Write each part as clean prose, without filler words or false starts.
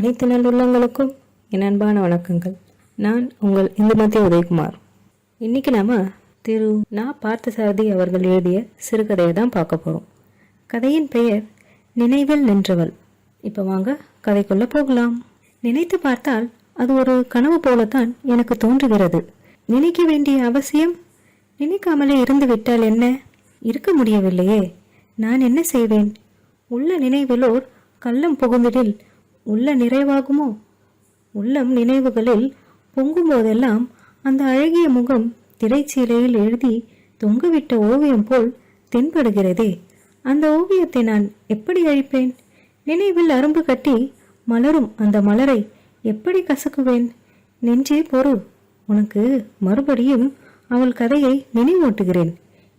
அனைத்து நல்லுள்ளங்களுக்கும் என் அன்பான வணக்கங்கள். நான் உங்கள் இந்துமதி உதயகுமார். இன்னைக்கு நாம திரு நா பார்த்தசாரதி அவர்கள் எழுதிய சிறுகதையை தான் பார்க்க போறோம். கதையின் பெயர் நினைவில் நின்றவள். இப்போ வாங்க கதைக்குள்ள போகலாம். நினைத்து பார்த்தால் அது ஒரு கனவு போலத்தான் எனக்கு தோன்றுகிறது. நினைக்க வேண்டிய அவசியம் நினைக்காமலே இருந்து விட்டால் என்ன? இருக்க முடியவில்லையே. நான் என்ன செய்வேன்? உள்ள நினைவிலோர் கள்ளம் புகுந்திடில் உள்ள நிறைவாகுமோ? உள்ளம் நினைவுகளில் பொங்கும் போதெல்லாம் அந்த அழகிய முகம் திரைச்சீலையில் எழுதி தொங்குவிட்ட ஓவியம் போல் தென்படுகிறதே. அந்த ஓவியத்தை நான் எப்படி அழிப்பேன்? நினைவில் அரும்பு கட்டி மலரும் அந்த மலரை எப்படி கசக்குவேன்? நெஞ்சே பொறு, உனக்கு மறுபடியும் அவள் கதையை நினைவூட்டுகிறேன்.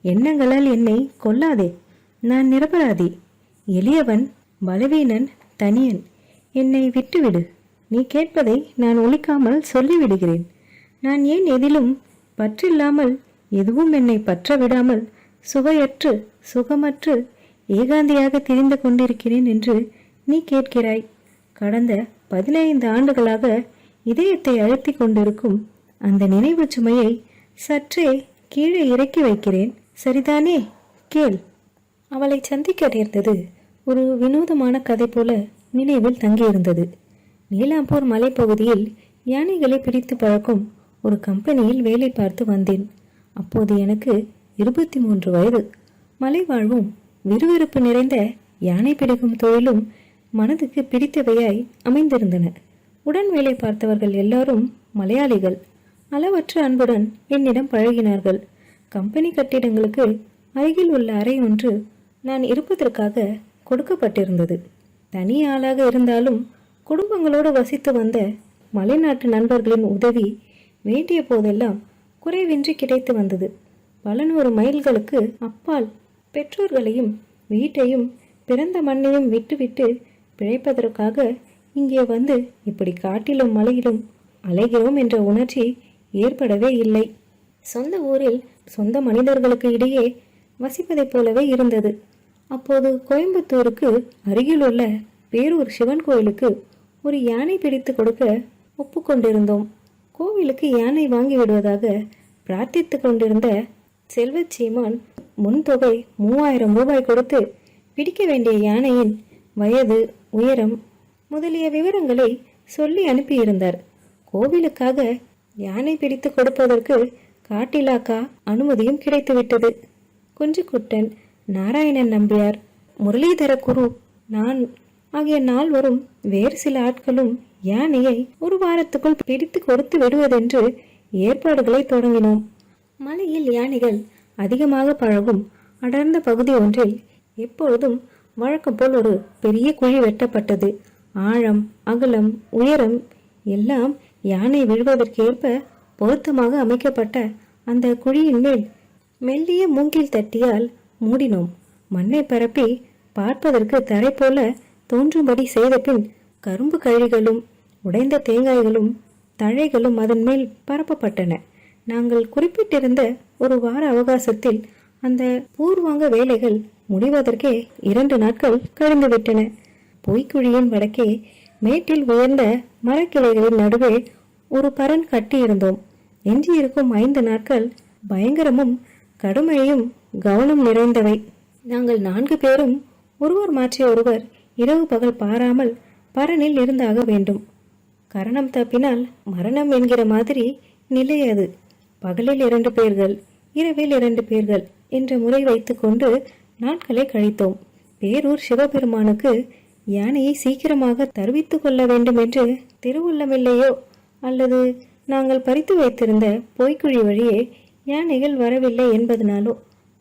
எண்ணங்களால் என்னை கொல்லாதே. நான் நிரபராதி, எளியவன், பலவீனன், தனியன். என்னை விட்டுவிடு. நீ கேட்பதை நான் ஒழிக்காமல் சொல்லிவிடுகிறேன். நான் ஏன் எதிலும் பற்றில்லாமல், எதுவும் என்னை பற்ற விடாமல் சுவையற்று சுகமற்று ஏகாந்தியாக திரிந்து கொண்டிருக்கிறேன் என்று நீ கேட்கிறாய். கடந்த 15 ஆண்டுகளாக இதயத்தை அழுத்தி கொண்டிருக்கும் அந்த நினைவு சுமையை சற்றே கீழே இறக்கி வைக்கிறேன். சரிதானே? கேள். அவளை சந்திக்க நேர்ந்தது ஒரு வினோதமான கதை போல நினைவில் தங்கியிருந்தது. நீலாம்பூர் மலைப்பகுதியில் யானைகளை பிடித்து பழக்கும் ஒரு கம்பெனியில் வேலை பார்த்து வந்தேன். அப்போது எனக்கு 23 வயது. மலைவாழ்வும் விறுவிறுப்பு நிறைந்த யானை பிடிக்கும் தொழிலும் மனதுக்கு பிடித்தவையாய் அமைந்திருந்தன. உடன் வேலை பார்த்தவர்கள் எல்லாரும் மலையாளிகள். அளவற்ற அன்புடன் என்னிடம் பழகினார்கள். கம்பெனி கட்டிடங்களுக்கு அருகில் உள்ள அறை ஒன்று நான் இருப்பதற்காக கொடுக்கப்பட்டிருந்தது. தனி ஆளாக இருந்தாலும் குடும்பங்களோடு வசித்து வந்த மலைநாட்டு நண்பர்களின் உதவி வேண்டிய போதெல்லாம் குறைவின்றி கிடைத்து வந்தது. பல 100 மைல்களுக்கு அப்பால் பெற்றோர்களையும் வீட்டையும் பிறந்த மண்ணையும் விட்டுவிட்டு பிழைப்பதற்காக இங்கே வந்து இப்படி காட்டிலும் மலையிலும் அலைகிறோம் என்ற உணர்ச்சி ஏற்படவே இல்லை. சொந்த ஊரில் சொந்த மனிதர்களுக்கு இடையே வசிப்பதைப் போலவே இருந்தது. அப்போது கோயம்புத்தூருக்கு அருகிலுள்ள பேரூர் சிவன் கோயிலுக்கு ஒரு யானை பிடித்து கொடுக்க ஒப்புக்கொண்டிருந்தோம். கோவிலுக்கு யானை வாங்கி விடுவதாக பிரார்த்தித்து கொண்டிருந்த செல்வச்சீமான் முன்தொகை 3000 ரூபாய் கொடுத்து பிடிக்க வேண்டிய யானையின் வயது, உயரம் முதலிய விவரங்களை சொல்லி அனுப்பியிருந்தார். கோவிலுக்காக யானை பிடித்து கொடுப்பதற்கு காட்டிலாக்கா அனுமதியும் கிடைத்துவிட்டது. குஞ்சுக்குட்டன், நாராயணன் நம்பியார், முரளிதர குரு, நான் ஆகிய 4 வேறு சில ஆட்களும் யானையை 1 வாரத்துக்குள் பிடித்து கொடுத்து விடுவதென்று ஏற்பாடுகளை தொடங்கினோம். மலையில் யானைகள் அதிகமாக பழகும் அடர்ந்த பகுதி ஒன்றில் எப்பொழுதும் வழக்கம் போல் ஒரு பெரிய குழி வெட்டப்பட்டது. ஆழம், அகலம், உயரம் எல்லாம் யானை விழுவதற்கேற்ப பொருத்தமாக அமைக்கப்பட்ட அந்த குழியின் மேல் மெல்லிய மூங்கில் தட்டியால் மூடினோம். மண்ணை பரப்பி பார்ப்பதற்கு தரை போல தோன்றும்படி செய்த பின் கரும்பு கழிகளும் உடைந்த தேங்காய்களும் தழைகளும் அதன் மேல் பரப்பப்பட்டன. நாங்கள் குறிப்பிட்டிருந்த 1 வார அவகாசத்தில் அந்த பூர்வாங்க வேலைகள் முடிவதற்கே 2 நாட்கள் கழிந்துவிட்டன. பொய்க்குழியின் வடக்கே மேட்டில் உயர்ந்த மரக்கிளைகளின் நடுவே ஒரு பரன் கட்டியிருந்தோம். எஞ்சியிருக்கும் 5 நாட்கள் பயங்கரமும் கடுமையும் கவனம் நிறைந்தவை. நாங்கள் 4 பேரும் ஒருவர் மாற்றி ஒருவர் இரவு பகல் பாராமல் பரனில் இருந்தாக வேண்டும். கரணம் தப்பினால் மரணம் என்கிற மாதிரி நிலை அது. பகலில் 2 பேர்கள், இரவில் 2 பேர்கள் என்ற முறை வைத்து கொண்டு நாட்களை கழித்தோம். பேரூர் சிவபெருமானுக்கு யானையை சீக்கிரமாக தருவித்து கொள்ள வேண்டும் என்று திருவுள்ளமில்லையோ அல்லது நாங்கள் பறித்து வைத்திருந்த பொய்க்குழி வழியே யானைகள் வரவில்லை என்பதனாலோ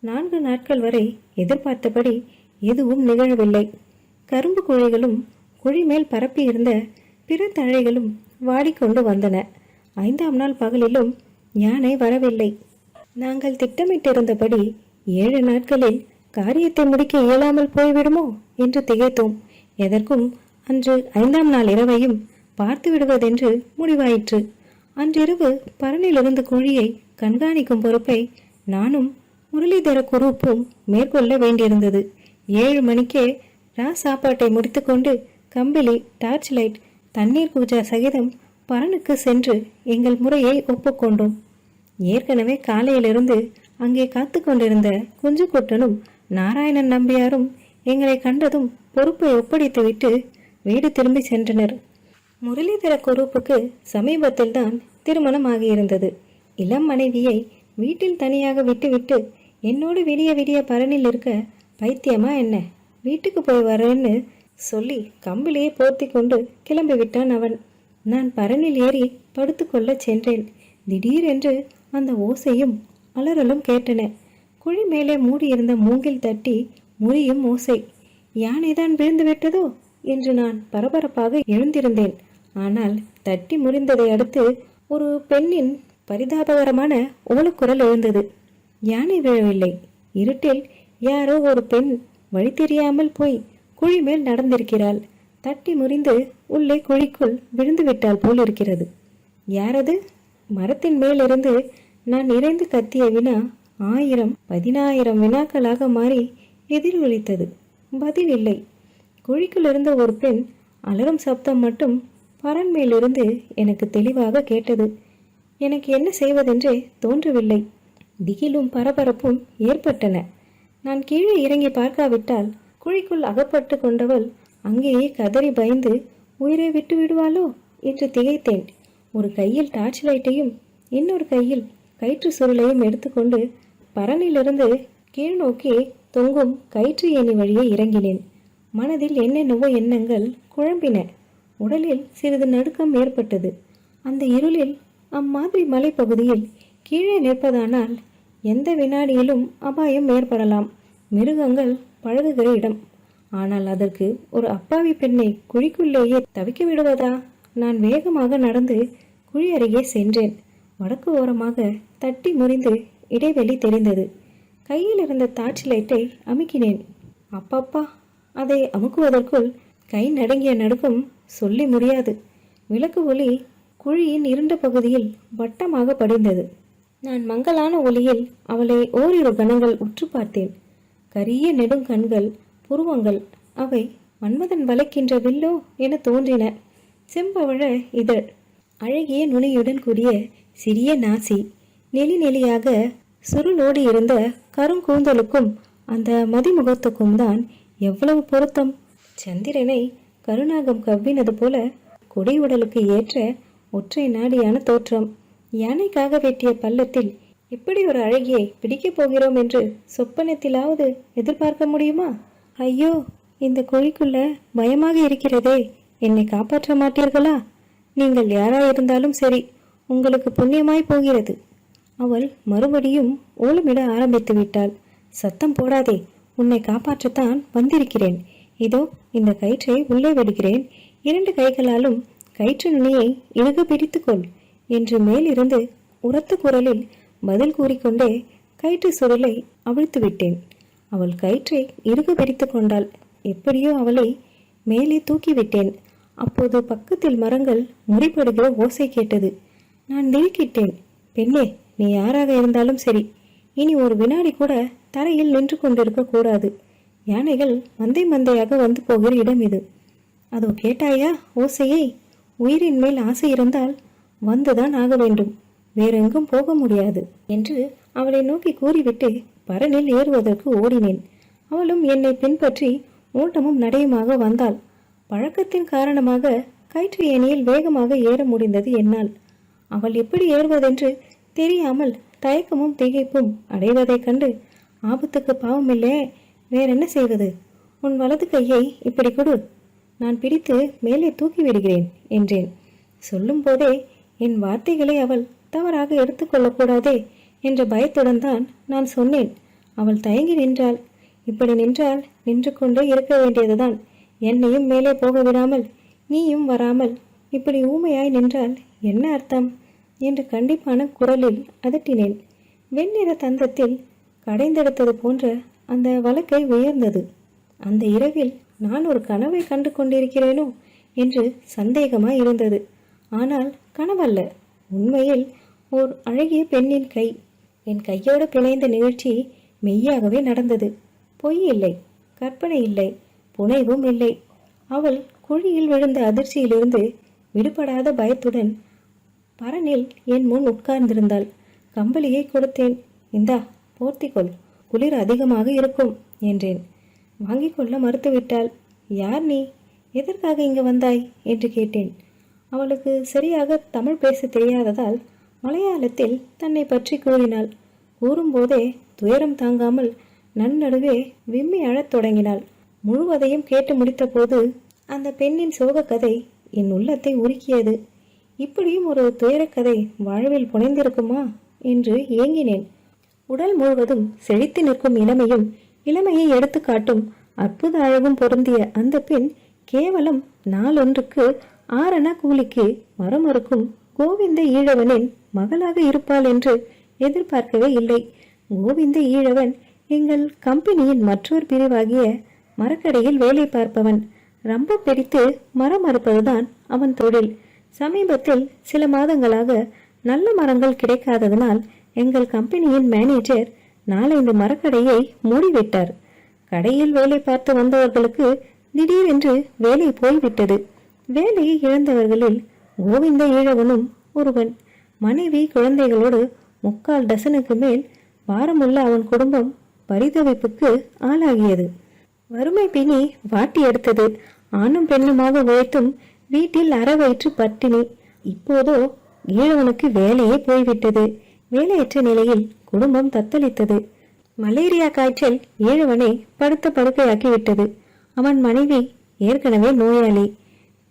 4 நாட்கள் வரை எதிர்பார்த்தபடி எதுவும் நிகழவில்லை. கரும்பு குழிகளும் குழி மேல் பரப்பியிருந்த பிற தழைகளும் வாடிக்கொண்டு வந்தன. 5ஆம் நாள் பகலிலும் யானை வரவில்லை. நாங்கள் திட்டமிட்டிருந்தபடி 7 நாட்களில் காரியத்தை முடிக்க இயலாமல் போய்விடுமோ என்று திகைத்தோம். எதற்கும் அன்று 5ஆம் நாள் இரவையும் பார்த்து விடுவதென்று முடிவாயிற்று. அன்றிரவு பரனிலிருந்து குழியை கண்காணிக்கும் பொறுப்பை நானும் முரளிதர குரூப்பும் மேற்கொள்ள வேண்டியிருந்தது. 7 மணிக்கே சாப்பாட்டை முடித்துக்கொண்டு கம்பிளி, டார்ச் லைட், தண்ணீர் பூஜா சகிதம் பரனுக்கு சென்று எங்கள் முறையை ஒப்புக்கொண்டோம். ஏற்கனவே காலையிலிருந்து அங்கே காத்து கொண்டிருந்த குஞ்சுக்குட்டனும் நாராயணன் நம்பியாரும் எங்களை கண்டதும் பொறுப்பை ஒப்படைத்துவிட்டு வீடு திரும்பி சென்றனர். முரளிதர குரூப்புக்கு சமீபத்தில் தான் திருமணம் ஆகியிருந்தது. இளம் மனைவியை வீட்டில் தனியாக விட்டுவிட்டு என்னோடு விடிய விடிய பரனில் இருக்க பைத்தியமா என்ன, வீட்டுக்கு போய் வரேன்னு சொல்லி கம்பிலேயே போர்த்தி கொண்டு கிளம்பி விட்டான் அவன். நான் பரனில் ஏறி படுத்துக்கொள்ள சென்றேன். திடீரென்று அந்த ஓசையும் அலறலும் கேட்டன. குழி மேலே மூடியிருந்த மூங்கில் தட்டி முறியும் ஓசை. யானைதான் விழுந்து விட்டதோ என்று நான் பரபரப்பாக எழுந்திருந்தேன். ஆனால் தட்டி முறிந்ததை அடுத்து ஒரு பெண்ணின் பரிதாபகரமான ஓலக்குரல் எழுந்தது. யானை விழவில்லை. இருட்டில் யாரோ ஒரு பெண் வழி தெரியாமல் போய் குழி மேல் நடந்திருக்கிறாள். தட்டி முறிந்து உள்ளே குழிக்குள் விழுந்து விட்டால் போல் இருக்கிறது. யாரது? மரத்தின் மேலிருந்து நான் இறைந்து கத்திய வினா 1000 10,000 வினாக்களாக மாறி எதிரொலித்தது. பதில் இல்லை. குழிக்குள் இருந்த ஒரு பெண் அலறும் சப்தம் மட்டும் பரன் மேலிருந்து எனக்கு தெளிவாக கேட்டது. எனக்கு என்ன செய்வதென்றே தோன்றவில்லை. திகிலும் பரபரப்பும் ஏற்பட்டன. நான் கீழே இறங்கி பார்க்காவிட்டால் குழிக்குள் அகப்பட்டு கொண்டவள் அங்கேயே கதறி பயந்து உயிரை விட்டு விடுவாளோ என்று திகைத்தேன். ஒரு கையில் டார்ச் லைட்டையும் இன்னொரு கையில் கயிற்று சுருளையும் எடுத்துக்கொண்டு பரனிலிருந்து கீழ் நோக்கி தொங்கும் கயிற்று ஏணி வழியே இறங்கினேன். மனதில் என்னென்னவோ எண்ணங்கள் குழம்பின. உடலில் சிறிது நடுக்கம் ஏற்பட்டது. அந்த இருளில் அம்மாதிரி மலைப்பகுதியில் கீழே நிற்பதானால் எந்த வினாடியிலும் அபாயம் ஏற்படலாம். மிருகங்கள் பழகுகிற இடம். ஆனால் அதற்கு ஒரு அப்பாவி பெண்ணை குழிக்குள்ளேயே தவிக்க விடுவதா? நான் வேகமாக நடந்து குழி அருகே சென்றேன். வடக்கு ஓரமாக தட்டி முறிந்து இடைவெளி தெரிந்தது. கையில் இருந்த டார்ச் லைட்டை அமுக்கினேன். அப்பப்பா, அதை அமுக்குவதற்குள் கை நடுங்கிய நடுக்கம் சொல்லி முடியாது. விளக்கு ஒளி குழியின் இருண்ட பகுதியில் வட்டமாக படிந்தது. நான் மங்கலான ஒளியில் அவளை ஓரிரு கணங்கள் உற்று பார்த்தேன். கரிய நெடுங்கண்கள், புருவங்கள், அவை மன்மதன் வளைக்கின்ற வில்லோ என தோன்றின. செம்பவழ இதழ், அழகிய நுனியுடன் கூடிய சிறிய நாசி, நெளி நெளியாக சுருளோடு இருந்த கருங்கூந்தலுக்கும் அந்த மதிமுகத்துக்கும் தான் எவ்வளவு பொருத்தம்! சந்திரனை கருநாகம் கவ்வினது போல கொடி உடலுக்கு ஏற்ற ஒற்றை நாடியான தோற்றம். யானைக்காக வெட்டிய பள்ளத்தில் இப்படி ஒரு அழகியை பிடிக்கப் போகிறோம் என்று சொப்பனத்திலாவது எதிர்பார்க்க முடியுமா? ஐயோ, இந்த குழிக்குள்ள பயமாக இருக்கிறதே. என்னை காப்பாற்ற மாட்டீர்களா? நீங்கள் யாராயிருந்தாலும் சரி, உங்களுக்கு புண்ணியமாய் போகிறது. அவள் மறுபடியும் ஓலமிட ஆரம்பித்து விட்டாள். சத்தம் போடாதே, உன்னை காப்பாற்றத்தான் வந்திருக்கிறேன். இதோ இந்த கயிற்றை உள்ளே விடுகிறேன். 2 கைகளாலும் கயிற்று நுனியை இழுக பிடித்துக்கொள் என்று மேலிருந்து உரத்த குரலில் பதில் கூறிக்கொண்டே கயிற்று சுருளை அவிழ்த்து விட்டேன். அவள் கயிற்றை இறுக பிடித்து கொண்டாள். எப்படியோ அவளை மேலே தூக்கிவிட்டேன். அப்போது பக்கத்தில் மரங்கள் முறிப்படுகிற ஓசை கேட்டது. நான் திடுக்கிட்டேன். பெண்ணே, நீ யாராக இருந்தாலும் சரி, இனி ஒரு வினாடி கூட தரையில் நின்று கொண்டிருக்க கூடாது. யானைகள் மந்தை மந்தையாக வந்து போகிற இடம் இது. அதோ கேட்டாயா ஓசையை? உயிரின் மேல் ஆசை இருந்தால் வந்துதான் ஆக வேண்டும், வேறெங்கும் போக முடியாது என்று அவளை நோக்கி கூறிவிட்டு பரனில் ஏறுவதற்கு ஓடினேன். அவளும் என்னை பின்பற்றி ஓட்டமும் நடையுமாக வந்தாள். பழக்கத்தின் காரணமாக கயிற்று ஏணியில் வேகமாக ஏற முடிந்தது என்னால். அவள் எப்படி ஏறுவதென்று தெரியாமல் தயக்கமும் திகைப்பும் அடைவதைக் கண்டு, ஆபத்துக்கு பாவமில்லே, வேறென்ன செய்வது? உன் வலது கையை இப்படி கொடு, நான் பிடித்து மேலே தூக்கி விடுகிறேன் என்றேன். சொல்லும் போதே என் வார்த்தைகளை அவள் தவறாக எடுத்துக்கொள்ளக்கூடாதே என்ற பயத்துடன் தான் நான் சொன்னேன். அவள் தயங்கி நின்றாள். இப்படி நின்றால் நின்று கொண்டே இருக்க வேண்டியதுதான். என்னையும் மேலே போக விடாமல் நீயும் வராமல் இப்படி ஊமையாய் நின்றால் என்ன அர்த்தம் என்று கண்டிப்பான குரலில் அதட்டினேன். வெண்ணிற தந்தத்தில் கடைந்தெடுத்தது போன்ற அந்த வழக்கை உயர்ந்தது. அந்த இரவில் நான் ஒரு கனவை கண்டு கொண்டிருக்கிறேனோ என்று சந்தேகமாய் இருந்தது. ஆனால் கனவல்ல, உண்மையில் ஓர் அழகிய பெண்ணின் கை என் கையோடு பிணைந்த நிகழ்ச்சி மெய்யாகவே நடந்தது. பொய் இல்லை, கற்பனை இல்லை, புனைவும் இல்லை. அவள் குழியில் விழுந்த அதிர்ச்சியிலிருந்து விடுபடாத பயத்துடன் பரனில் என் முன் உட்கார்ந்திருந்தாள். கம்பளியை கொடுத்தேன். இந்தா போர்த்திக்கொள், குளிர் அதிகமாக இருக்கும் என்றேன். வாங்கிக் கொள்ள மறுத்துவிட்டாள். யார் நீ? எதற்காக இங்கு வந்தாய் என்று கேட்டேன். அவளுக்கு சரியாக தமிழ் பேச தெரியாததால் மலையாளத்தில் தன்னை பற்றி கூறினாள். கூறும்போதே துயரம் தாங்காமல் நன்னடுவே விம்மி அழத் தொடங்கினாள். முழுவதையும் கேட்டு முடித்த போது அந்த பெண்ணின் சோக கதை என் உள்ளத்தை உருக்கியது. இப்படியும் ஒரு துயரக்கதை வாழ்வில் புனைந்திருக்குமா என்று ஏங்கினேன். உடல் முழுவதும் செழித்து நிற்கும் இளமையும் இளமையை எடுத்து காட்டும் அற்புத அழகும் பொருந்திய அந்த பெண் கேவலம் நாளொன்றுக்கு 6 கூலிக்கு மரம் அறுக்கும் கோவிந்த ஈழவனின் மகளாக இருப்பாள் என்று எதிர்பார்க்கவே இல்லை. கோவிந்த ஈழவன் எங்கள் கம்பெனியின் மற்றொரு பிரிவாகிய மரக்கடையில் வேலை பார்ப்பவன். ரம்பம் பிடித்து மரம் அறுப்பதுதான் அவன் தொழில். சமீபத்தில் சில மாதங்களாக நல்ல மரங்கள் கிடைக்காததனால் எங்கள் கம்பெனியின் மேனேஜர் 4-5 மரக்கடையை மூடிவிட்டார். கடையில் வேலை பார்த்து வந்தவர்களுக்கு திடீரென்று வேலை போய்விட்டது. வேலையை இழந்தவர்களில் கோவிந்த ஈழவனும் ஒருவன். மனைவி குழந்தைகளோடு 3/4 டசனுக்கு மேல் பாரமுள்ள அவன் குடும்பம் பரிதவிப்புக்கு ஆளாகியது. வறுமை பிணி வாட்டி எடுத்தது. ஆணும் பெண்ணுமாக உழைத்தும் வீட்டில் அறவயிற்று பட்டினி. இப்போதோ ஈழவனுக்கு வேலையே போய்விட்டது. வேலையற்ற நிலையில் குடும்பம் தத்தளித்தது. மலேரியா காய்ச்சல் ஈழவனை படுத்த படுக்கையாக்கிவிட்டது. அவன் மனைவி ஏற்கனவே நோயாளி.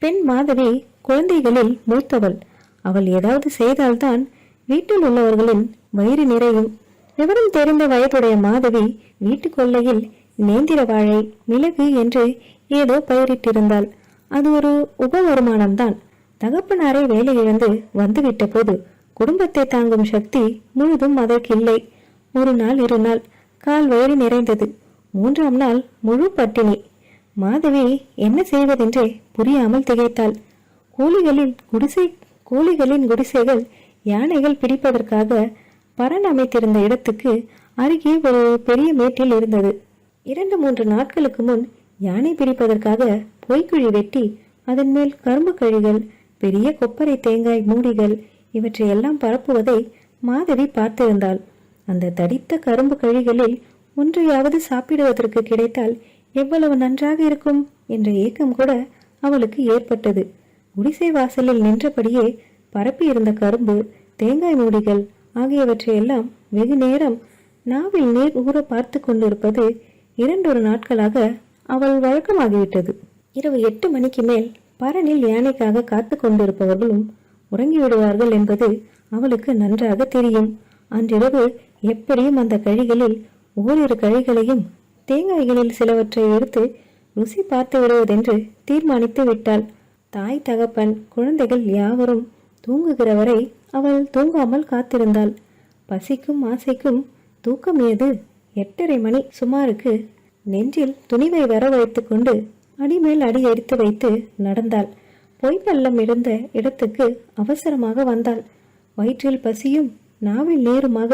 பெண் மாதவி குழந்தைகளில் மூத்தவள். அவள் ஏதாவது செய்தால்தான் வீட்டில் உள்ளவர்களின் வயிறு நிறையும். விவரம் தெரிந்த வயதுடைய மாதவி வீட்டு கொல்லையில் நேந்திர வாழை, மிளகு என்று ஏதோ பயிரிட்டிருந்தாள். அது ஒரு உப வருமானம்தான். தகப்பனாரை வேலை இழந்து வந்துவிட்ட போது குடும்பத்தை தாங்கும் சக்தி முழுதும் அதற்கில்லை. 1 நாள் 2 நாள் கால் வயிறு நிறைந்தது. 3ஆம் நாள் முழு பட்டினி. மாதவி என்ன செய்வதென்றே புரியாமல் திகைத்தாள். கூலிகளின் குடிசைகள் யானைகள் பிடிப்பதற்காக பரன் அமைத்திருந்த இடத்துக்கு அருகே ஒரு பெரிய மேட்டில் இருந்தது. 2-3 நாட்களுக்கு முன் யானை பிடிப்பதற்காக பொய்க்குழி வெட்டி அதன் மேல் கரும்பு கழிகள், பெரிய கொப்பரை தேங்காய் மூடிகள் இவற்றையெல்லாம் பரப்புவதை மாதவி பார்த்திருந்தாள். அந்த தடித்த கரும்பு கழிகளில் ஒன்றையாவது சாப்பிடுவதற்கு கிடைத்தால் எவ்வளவு நன்றாக இருக்கும் என்ற ஏக்கம் கூட அவளுக்கு ஏற்பட்டது. குடிசை வாசலில் நின்றபடியே பரப்பியிருந்த கரும்பு, தேங்காய் மூடிகள் ஆகியவற்றையெல்லாம் வெகு நேரம் நாவில் நீர் ஊற பார்த்து கொண்டிருப்பது 2 நாட்களாக அவள் வழக்கமாகிவிட்டது. இரவு 8 மணிக்கு மேல் பரனில் யானைக்காக காத்து கொண்டிருப்பவர்களும் உறங்கிவிடுவார்கள் என்பது அவளுக்கு நன்றாக தெரியும். அன்றிரவு எப்படியும் அந்த கழிகளில் ஓரிரு கழிகளையும் தேங்காய்களில் சிலவற்றை எடுத்து ருசி பார்த்து விடுவதென்று தீர்மானித்து விட்டாள். தாய், தகப்பன், குழந்தைகள் யாவரும் தூங்குகிற வரை அவள் தூங்காமல் காத்திருந்தாள். பசிக்கும் ஆசைக்கும் தூக்கம் ஏது? 8:30 மணி சுமாருக்கு நெஞ்சில் துணிவை வரவழைத்து கொண்டு அடிமேல் அடி எடுத்து வைத்து நடந்தாள். பொய்ப்பள்ளம் இருந்த இடத்துக்கு அவசரமாக வந்தாள். வயிற்றில் பசியும் நாவில் நேருமாக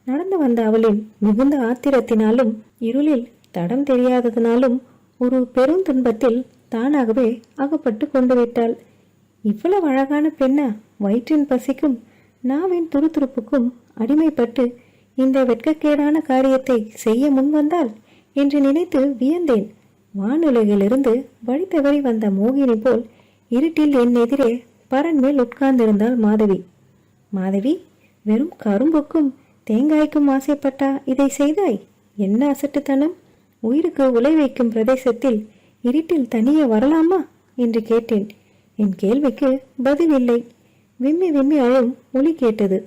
நடந்து வந்த அவளின் மிகுந்த ஆத்திரத்தினாலும் இருளில் தடம் தெரியாததினாலும் ஒரு பெருந்துன்பத்தில் தானாகவே அகப்பட்டு கொண்டு விட்டாள். இவ்வளவு அழகான பெண்ணா வயிற்றின் பசிக்கும் நாவின் துருதுருப்புக்கும் அடிமைப்பட்டு இந்த வெட்கக்கேடான காரியத்தை செய்ய முன்வந்தாள் என்று நினைத்து வியந்தேன். வானுலகிலிருந்து வழி தவறி வந்த மோகினி போல் இருட்டில் என் எதிரே பரன் மேல் உட்கார்ந்திருந்தாள் மாதவி. மாதவி, வெறும் கரும்புக்கும் தேங்காய்க்கும் ஆசைப்பட்டா இதை செய்தாய்? என்ன அசட்டுத்தனம்! உயிருக்கு உலை வைக்கும் பிரதேசத்தில் இருட்டில் தனியே வரலாமா என்று கேட்டேன். என் கேள்விக்கு பதில் இல்லை. விம்மி விம்மி அழும் ஒலி கேட்டது.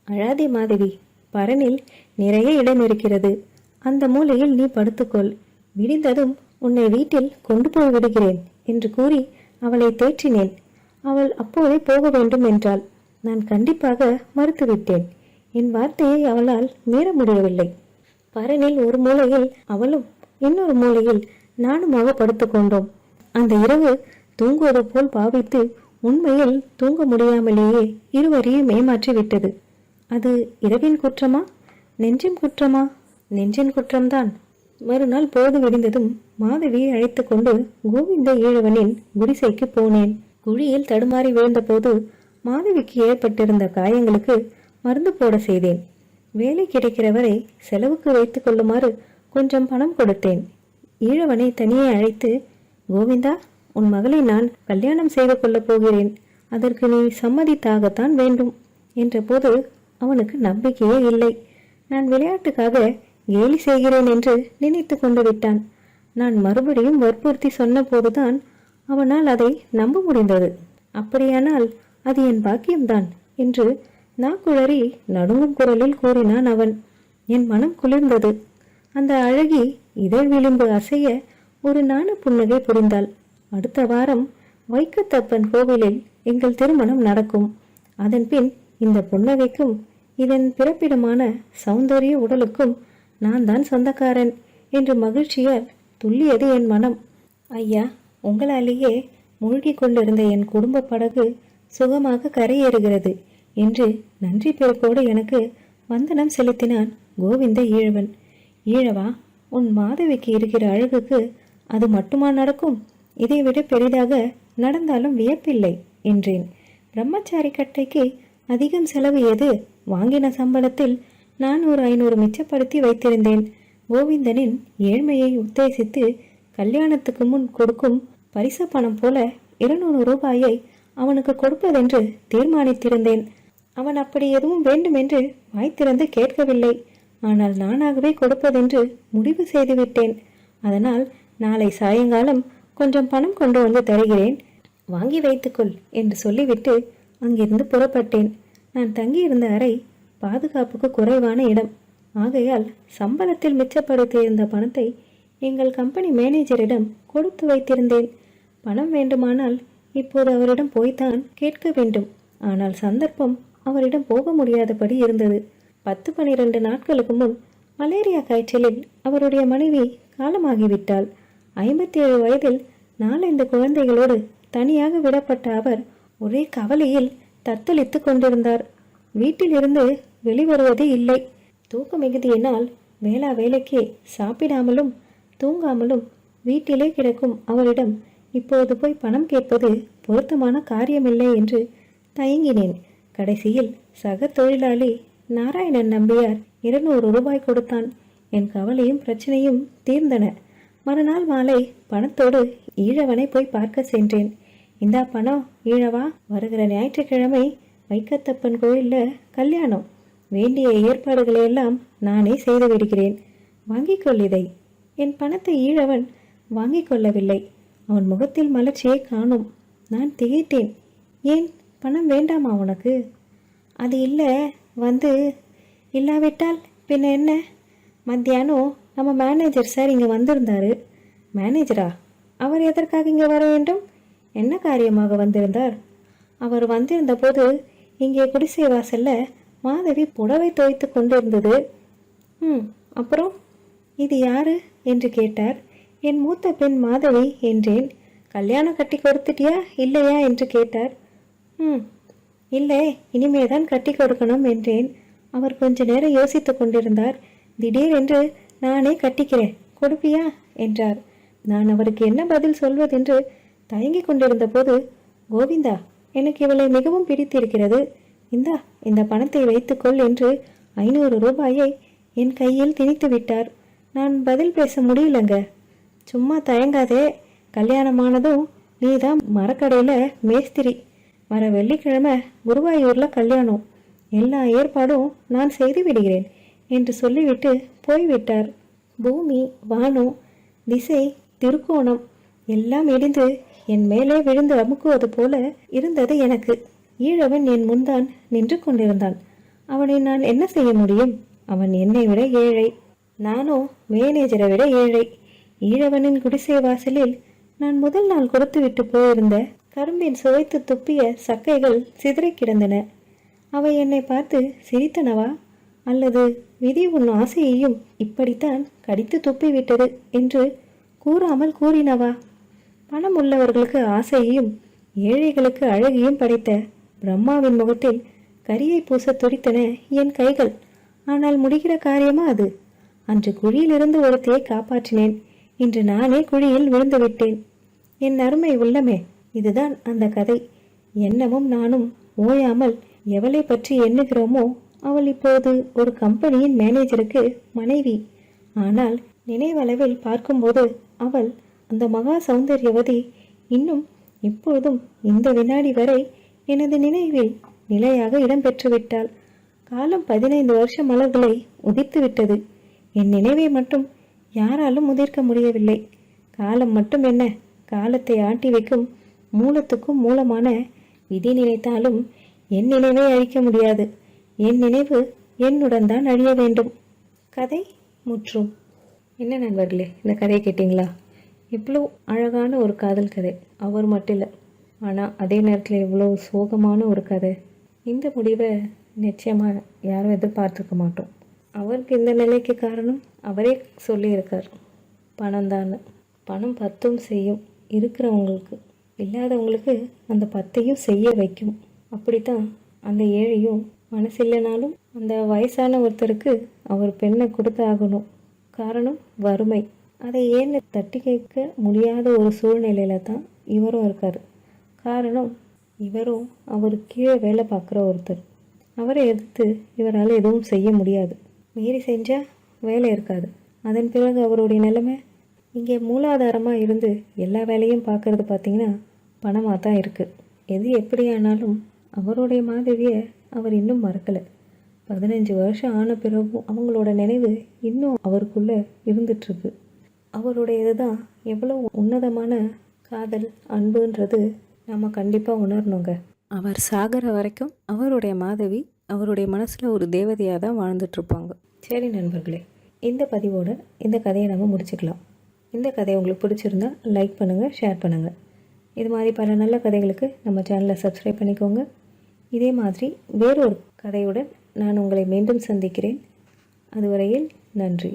அழாதே மாதவி, பரனில் நிறைய இடம் இருக்கிறது. அந்த மூலையில் நீ படுத்துக்கொள். விடிந்ததும் உன்னை வீட்டில் கொண்டு போய் விடுகிறேன் என்று கூறி அவளை தேற்றினேன். அவள் அப்போதே போக வேண்டும் என்றாள். நான் கண்டிப்பாக மறுத்துவிட்டேன். என் வார்த்தையை அவளால் மீற முடியவில்லை. பரனில் ஒரு மூலையில் அவளும் இன்னொரு மூலையில் நானுமாக படுத்துக்கொண்டோம். அந்த இரவு தூங்குவது போல் பாவித்து உண்மையில் தூங்க முடியாமலேயே இருவரையும் ஏமாற்றி விட்டது. அது இரவின் குற்றமா, நெஞ்சின் குற்றமா? நெஞ்சின் குற்றம்தான். மறுநாள் பொழுது விடிந்ததும் மாதவியை அழைத்து கொண்டு கோவிந்த ஈழவனின் குடிசைக்கு போனேன். குழியில் தடுமாறி விழுந்தபோது மாதவிக்கு ஏற்பட்டிருந்த காயங்களுக்கு மருந்து போட செய்தேன். வேலை கிடைக்கிற வரை செலவுக்கு வைத்துக் கொள்ளுமாறு கொஞ்சம் பணம் கொடுத்தேன். ஈழவனை தனியே அழைத்து, கோவிந்தா, உன் மகளை நான் கல்யாணம் செய்து கொள்ளப் போகிறேன், அதற்கு நீ சம்மதித்தாகத்தான் வேண்டும் என்றபோது அவனுக்கு நம்பிக்கையே இல்லை. நான் விளையாட்டுக்காக கேலி செய்கிறேன் என்று நினைத்து கொண்டு விட்டான். நான் மறுபடியும் வற்புறுத்தி சொன்ன போதுதான் அவனால் அதை நம்ப முடிந்தது. அப்படியானால் அது என் பாக்கியம்தான் என்று நாக்குழறி நடுங்கும் குரலில் கூறினான் அவன். என் மனம் குளிர்ந்தது. அந்த அழகி இதழ் விளிம்பு அசைய ஒரு நாண புன்னகை புரிந்தாள். அடுத்த வாரம் வைக்கத்தப்பன் கோவிலில் எங்கள் திருமணம் நடக்கும். அதன்பின் இந்த புன்னகைக்கும் இதன் பிறப்பிடமான சௌந்தரிய உடலுக்கும் நான் தான் சொந்தக்காரன் என்று மகிழ்ச்சியால் துள்ளியது என் மனம். ஐயா, உங்களாலேயே மூழ்கி கொண்டிருந்த என் குடும்ப படகு சுகமாக கரையேறுகிறது என்று நன்றி பெருக்கோடு எனக்கு வந்தனம் செலுத்தினான் கோவிந்த ஈழவன். ஈழவா, உன் மாதவிக்கு இருக்கிற அழகுக்கு அது மட்டுமா நடக்கும்? இதைவிட பெரிதாக நடந்தாலும் வியப்பில்லை என்றேன். பிரம்மச்சாரி கட்டைக்கு அதிகம் செலவு எது? வாங்கின சம்பளத்தில் நான் ஒரு 500 மிச்சப்படுத்தி வைத்திருந்தேன். கோவிந்தனின் ஏழ்மையை உத்தேசித்து கல்யாணத்துக்கு முன் கொடுக்கும் பரிச பணம் போல 200 ரூபாயை அவனுக்கு கொடுப்பதென்று தீர்மானித்திருந்தேன். அவன் அப்படி எதுவும் வேண்டுமென்று வாய்த்திறந்து கேட்கவில்லை. ஆனால் நானாகவே கொடுப்பதென்று முடிவு செய்துவிட்டேன். அதனால் நாளை சாயங்காலம் கொஞ்சம் பணம் கொண்டு வந்து தருகிறேன், வாங்கி வைத்துக்கொள் என்று சொல்லிவிட்டு அங்கிருந்து புறப்பட்டேன். நான் தங்கியிருந்த அறை பாதுகாப்புக்கு குறைவான இடம். ஆகையால் சம்பளத்தில் மிச்சப்படுத்தியிருந்த பணத்தை எங்கள் கம்பெனி மேனேஜரிடம் கொடுத்து வைத்திருந்தேன். பணம் வேண்டுமானால் இப்போது அவரிடம் போய்தான் கேட்க வேண்டும். ஆனால் சந்தர்ப்பம் அவரிடம் போக முடியாதபடி இருந்தது. 10-12 நாட்களுக்கு முன் மலேரியா காய்ச்சலில் அவருடைய மனைவி காலமாகிவிட்டாள். 57 வயதில் 4 குழந்தைகளோடு தனியாக விடப்பட்ட அவர் ஒரே கவலையில் தத்தளித்து கொண்டிருந்தார். வீட்டில் இருந்து வெளிவருவதே இல்லை. தூக்க மிகுதியினால் வேளா வேலைக்கு சாப்பிடாமலும் தூங்காமலும் வீட்டிலே கிடக்கும் அவரிடம் இப்போது போய் பணம் கேட்பது பொருத்தமான காரியமில்லை என்று தயங்கினேன். கடைசியில் சக தொழிலாளி நாராயணன் நம்பியார் 200 ரூபாய் கொடுத்தான். என் கவலையும் பிரச்சனையும் தீர்ந்தன. மறுநாள் மாலை பணத்தோடு ஈழவனை போய் பார்க்க சென்றேன். இந்தா பணம் ஈழவா, வருகிற ஞாயிற்றுக்கிழமை வைக்கத்தப்பன் கோயில்ல கல்யாணம். வேண்டிய ஏற்பாடுகளை எல்லாம் நானே செய்து விடுகிறேன், வாங்கிக் கொள் இதை. என் பணத்தை ஈழவன் வாங்கிக் கொள்ளவில்லை. அவன் முகத்தில் மலர்ச்சியை காணும். நான் திகைத்தேன். ஏன், பணம் வேண்டாமா உனக்கு? அது இல்லை, வந்து இல்லாவிட்டால் பின்ன என்ன? மத்தியானம் நம்ம மேனேஜர் சார் இங்கே வந்திருந்தாரு. மேனேஜரா? அவர் எதற்காக இங்கே வர வேண்டும்? என்ன காரியமாக வந்திருந்தார்? அவர் வந்திருந்த போது இங்கே குடிசை வாசல்ல மாதவி புடவை துவைத்து கொண்டிருந்தது. அப்புறம் இது யாரு என்று கேட்டார். என் மூத்த பெண் மாதவி என்றேன். கல்யாணம் கட்டி கொடுத்துட்டியா இல்லையா என்று கேட்டார். இல்லை, இனிமேதான் கட்டி கொடுக்கணும் என்றேன். அவர் கொஞ்ச நேரம் யோசித்து கொண்டிருந்தார். திடீரென்று நானே கட்டிக்கிறேன், கொடுப்பியா என்றார். நான் அவருக்கு என்ன பதில் சொல்வதென்று தயங்கி கொண்டிருந்த போது, கோவிந்தா, எனக்கு இவளை மிகவும் பிடித்திருக்கிறது, இந்த பணத்தை வைத்துக்கொள் என்று 500 ரூபாயை என் கையில் திணித்து விட்டார். நான் பதில் பேச முடியலங்க. சும்மா தயங்காதே, கல்யாணமானதும் நீதான் மரக்கடையில் மேஸ்திரி. வர வெள்ளிக்கிழமை குருவாயூர்ல கல்யாணம். எல்லா ஏற்பாடும் நான் செய்து விடுகிறேன் என்று சொல்லிவிட்டு போய்விட்டார். பூமி, வானம், திசை, திருக்கோணம் எல்லாம் இடிந்து என் மேலே விழுந்து அமுக்குவது போல இருந்தது எனக்கு. ஈழவன் என் முன்தான் நின்று கொண்டிருந்தான். அவனை நான் என்ன செய்ய முடியும்? அவன் என்னை விட ஏழை, நானோ மேனேஜரை விட ஏழை. ஈழவனின் குடிசை வாசலில் நான் முதல் நாள் கொடுத்து விட்டு போயிருந்த கரும்பின் சுவைத்து துப்பிய சக்கைகள் சிதறி கிடந்தன. அவை என்னை பார்த்து சிரித்தனவா, அல்லது விதி உன் ஆசையையும் இப்படித்தான் கடித்து துப்பிவிட்டது என்று கூறாமல் கூறினவா? பணம் உள்ளவர்களுக்கு ஆசையையும் ஏழைகளுக்கு அழகையும் படைத்த பிரம்மாவின் முகத்தில் கரியை பூச துடித்தன என் கைகள். ஆனால் முடிகிற காரியமா அது? அன்று குழியிலிருந்து ஒருத்தையை காப்பாற்றினேன். இன்று நானே குழியில் விழுந்து விட்டேன். என் அருமை உள்ளமே, இதுதான் அந்த கதை. எண்ணமும் நானும் ஓயாமல் எவளை பற்றி எண்ணுகிறோமோ அவள் இப்போது ஒரு கம்பெனியின் மேனேஜருக்கு மனைவி. ஆனால் நினைவளவில் பார்க்கும்போது அவள் அந்த மகா சௌந்தர்யவதி இன்னும் இப்பொழுதும் இந்த வினாடி வரை எனது நினைவில் நிலையாக இடம்பெற்றுவிட்டாள். காலம் 15 வருஷ மலர்களை உதிர்த்து விட்டது. என் நினைவை மட்டும் யாராலும் முதிர்க்க முடியவில்லை. காலம் மட்டும் என்ன, காலத்தை ஆட்டி வைக்கும் மூலத்துக்கும் மூலமான விதி நினைத்தாலும் என் நினைவை அழிக்க முடியாது. என் நினைவு என்னுடன் தான் அழிய வேண்டும். கதை முற்றும். என்ன நண்பர்களே, இந்த கதையை கேட்டிங்களா? இவ்வளோ அழகான ஒரு காதல் கதை. அவர் மட்டும் இல்லை, ஆனால் அதே நேரத்தில் இவ்வளோ சோகமான ஒரு கதை. இந்த முடிவை நிச்சயமாக யாரும் எதிர்பார்த்துருக்க மாட்டோம். அவருக்கு இந்த நிலைக்கு காரணம் அவரே சொல்லியிருக்கார், பணம் தான். பணம் 10 செய்யும், இருக்கிறவங்களுக்கு. இல்லாதவங்களுக்கு அந்த 10 செய்ய வைக்கும். அப்படித்தான் அந்த ஏழையும் மனசு இல்லைனாலும் அந்த வயசான ஒருத்தருக்கு அவர் பெண்ணை கொடுத்து ஆகணும். காரணம் வறுமை. அதை ஏன்னு தட்டி கேட்க முடியாத ஒரு சூழ்நிலையில தான் இவரும் இருக்கார். காரணம் இவரும் அவர் கீழே வேலை பார்க்குற ஒருத்தர். அவரை எதிர்த்து இவரால் எதுவும் செய்ய முடியாது. மீறி செஞ்சால் வேலை இருக்காது. அதன் பிறகு அவருடைய நிலைமை இங்கே மூலாதாரமாக இருந்து எல்லா வேலையும் பார்க்குறது பார்த்திங்கன்னா பணமாக தான் இருக்குது. எது எப்படியானாலும் அவருடைய மாதவியை அவர் இன்னும் மறக்கலை. 15 வருஷம் ஆன பிறகும் அவங்களோட நினைவு இன்னும் அவருக்குள்ளே இருந்துட்டுருக்கு. அவருடைய இதுதான் எவ்வளோ உன்னதமான காதல், அன்புன்றது நம்ம கண்டிப்பாக உணரணுங்க. அவர் சாகிற வரைக்கும் அவருடைய மாதவி அவருடைய மனசில் ஒரு தேவதையாக தான் வாழ்ந்துட்டுருப்பாங்க. சரி நண்பர்களே, இந்த பதிவோட இந்த கதையை நம்ம முடிச்சுக்கலாம். இந்த கதை உங்களுக்கு பிடிச்சிருந்தா லைக் பண்ணுங்கள், ஷேர் பண்ணுங்கள். இது மாதிரி பல நல்ல கதைகளுக்கு நம்ம சேனலை சப்ஸ்கிரைப் பண்ணிக்கோங்க. இதே மாதிரி வேறொரு கதையுடன் நான் உங்களை மீண்டும் சந்திக்கிறேன். அதுவரையில் நன்றி.